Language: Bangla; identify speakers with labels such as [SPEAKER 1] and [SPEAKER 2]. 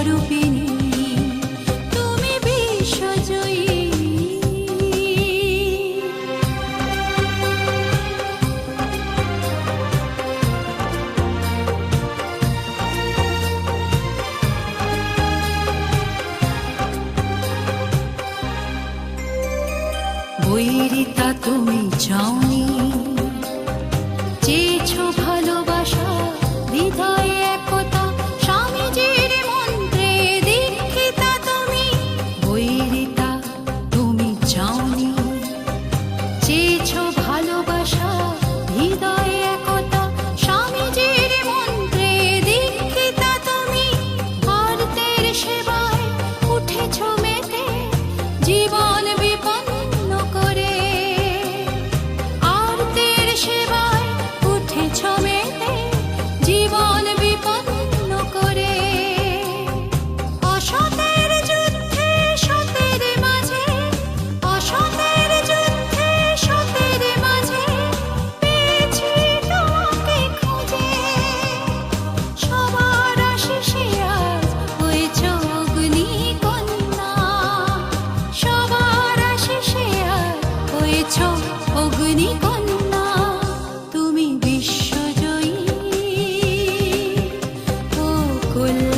[SPEAKER 1] রূপিণী, তুমি বিশ্বজয়ী। বৈরিতা তুমি চাওনি, চেয়েছো ভালোবাসা, হৃদয়ে একতা, স্বামীজির মন্ত্রে দীক্ষিতা তুমি। বৈরিতা তুমি চাওনি, চেয়েছো ভালোবাসা, হৃদয়ে একতা, স্বামীজির মন্ত্রে দীক্ষিতা তুমি। আরতের সেবায় উঠেছো মেতে, জীবন বিপন্ন করে। আরতের সেবায় উঠেছো মেতে, জীবন বিপন্ন করে। অসতের যুদ্ধে সতের মাঝে, অসতের যুদ্ধে সতের মাঝে, পেয়েছি তোমাকে খুঁজে। সবার আশিসে আজ হয়েছ অগ্নিকন্যা, সবার আশিসে আজ হয়েছ অগ্নিকন্যা, তুমি বিশ্বজয়ী। ও কল্যাণী।